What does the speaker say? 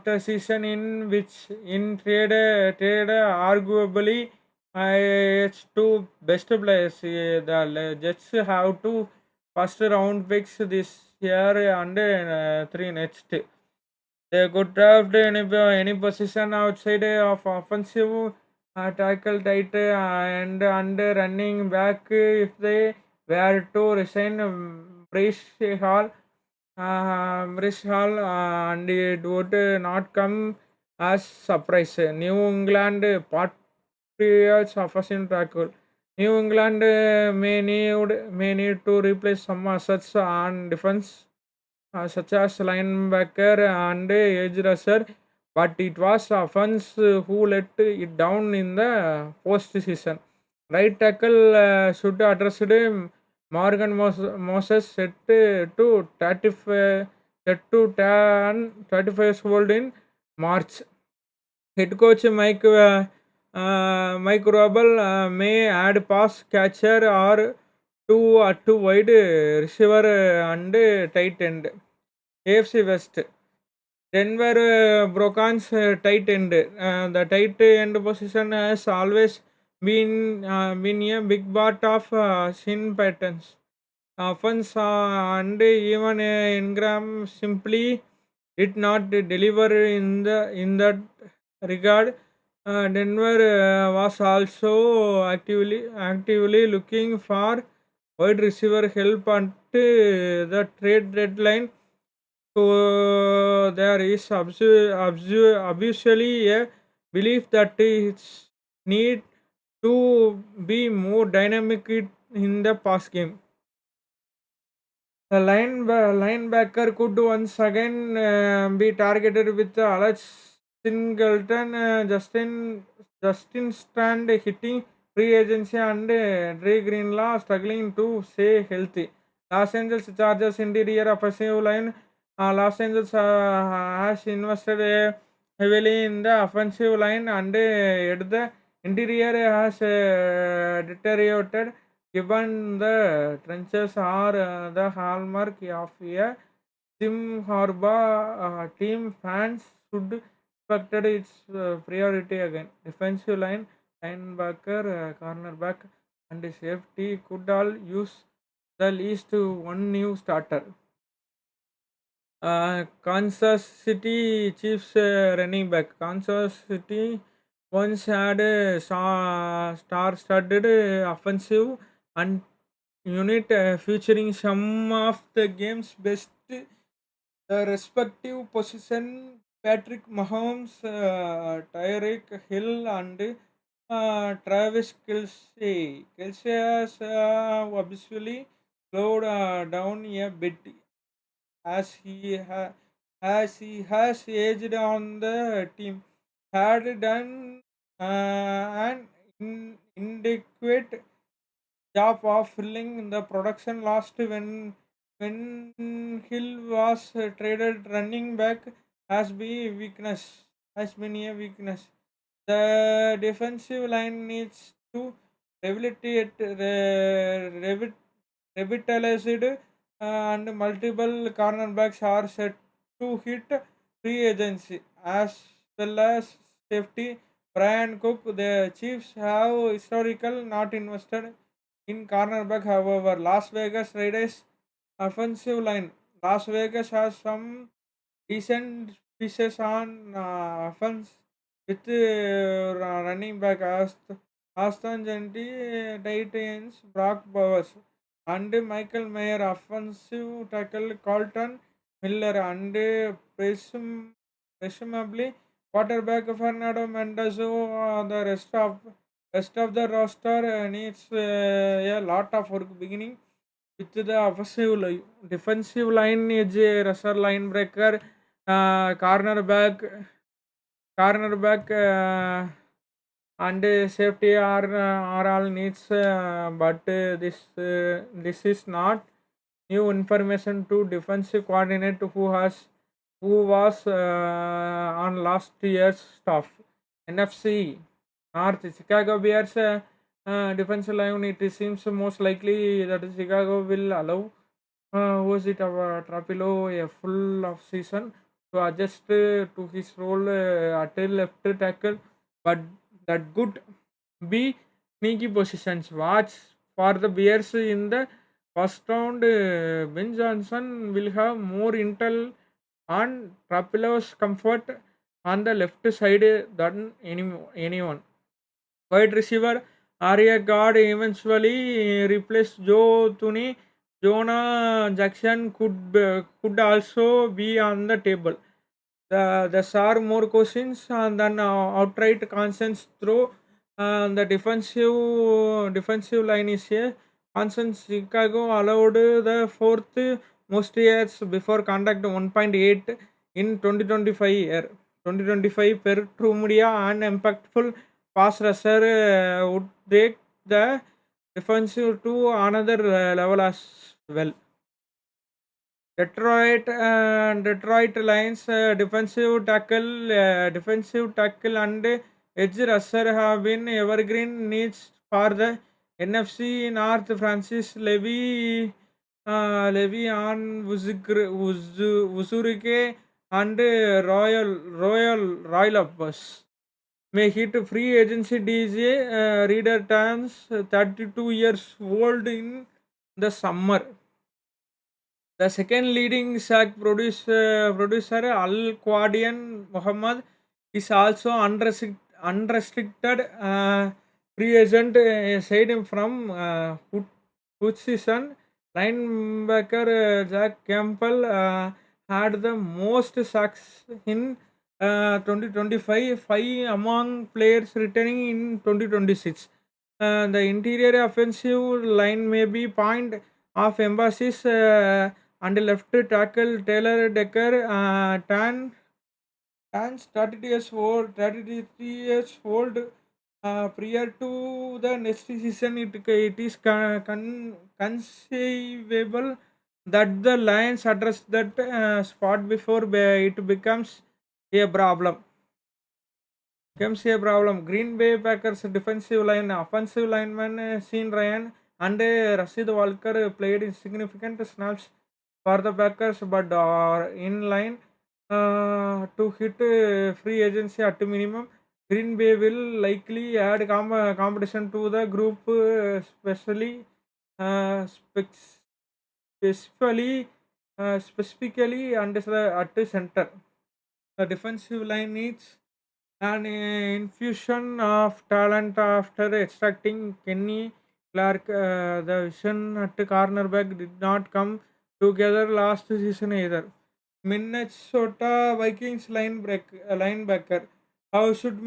after season in which in trade arguably its two best players. The Jets have two first round picks this year and three next. They could draft any position outside of offensive tackle tight and running back if they were to resign Brice Hall, and it would not come as surprise. New England Patriots offensive tackle. New England may need to replace some assets on defense such as linebacker and edge rusher, but it was offense who let it down in the postseason. Right tackle should address Morgan Moses to 35, set to 35 years old in March. Head coach Mike Robel may add pass catcher or two wide receiver and tight end. AFC West. Denver Broncos tight end. The tight end position has always been a big part of Shin patterns. Offense and even Ingram simply did not deliver in that regard. Denver was also actively looking for wide receiver help at the trade deadline. So there is obviously a belief that it's need to be more dynamic in the pass game. The linebacker could once again be targeted with Alex Singleton, Justin Strand hitting free agency and Dre Greenlaw struggling to stay healthy. Los Angeles Chargers interior offensive line. Los Angeles has invested heavily in the offensive line and yet the interior has deteriorated. Given the trenches are the hallmark of a Tim Harbaugh team, fans should expect its priority again. Defensive line, linebacker, cornerback, and safety could all use the least one new starter. Kansas City Chiefs running back. Kansas City once had a star-studded offensive and unit featuring some of the game's best respective position. Patrick Mahomes, Tyreek Hill, and Travis Kelsey. Kelsey has obviously slowed down a bit as he has aged on the team. Had done an inadequate job of filling the production last when Hill was traded. Running back has been a weakness. The defensive line needs to rehabilitate revitalized and multiple cornerbacks are set to hit free agency as well as safety. Brian Cook, the Chiefs have historical not invested in cornerback. However, Las Vegas Raiders offensive line. Las Vegas has some decent pieces on offense with running back Aston Gentry, tight ends Brock Bowers, and Michael Mayer, offensive tackle Colton Miller, and presumably quarterback Fernando Mendoza. The rest of the roster needs a lot of work beginning with the defensive line is a rusher, linebacker, cornerback, and safety are all needs, but this is not new information to defensive coordinator who was on last year's staff. NFC North Chicago Bears defensive line. It seems most likely that Chicago will allow was it Trapilo a full of season. to adjust to his role at a left tackle, but that could be sneaky positions. Watch for the Bears in the first round. Ben Johnson will have more intel on Trapilo's comfort on the left side than anyone. Wide receiver Arya God eventually replaced Joe Tooney. Jonah Jackson could also be on the table. There are more questions than outright concerns through the defensive line is a concern. Chicago allowed the fourth most yards before contact 1.8 in 2025 year. 2025 per true media and impactful pass rusher would take the defensive to another level as well. Detroit Lions defensive tackle and edge rusher have been evergreen needs for the NFC North. Francis Levy on Wuzurike and Royal Uppers may hit free agency. DJ Reader turns 32 years old in the summer. The second leading sack producer Al Quadian Muhammad is also unrestricted free agent aside from Hutchison. Linebacker Jack Campbell had the most sacks in 2025, 5 among players returning in 2026. The interior offensive line may be point of emphasis, and left tackle Taylor Decker turns 33 years old. Prior to the next season, it is conceivable that the Lions address that spot before it a problem. Becomes a problem. Green Bay Packers defensive line, offensive lineman Sean Ryan and Rashid Walker played significant snaps for the Packers, but are in line to hit free agency at minimum. Green Bay will likely add competition to the group, especially uh, specs- specifically and at the center. The defensive line needs an infusion of talent after extracting Kenny Clark. The vision at cornerback did not come together last season either. Minnesota Vikings linebacker. How should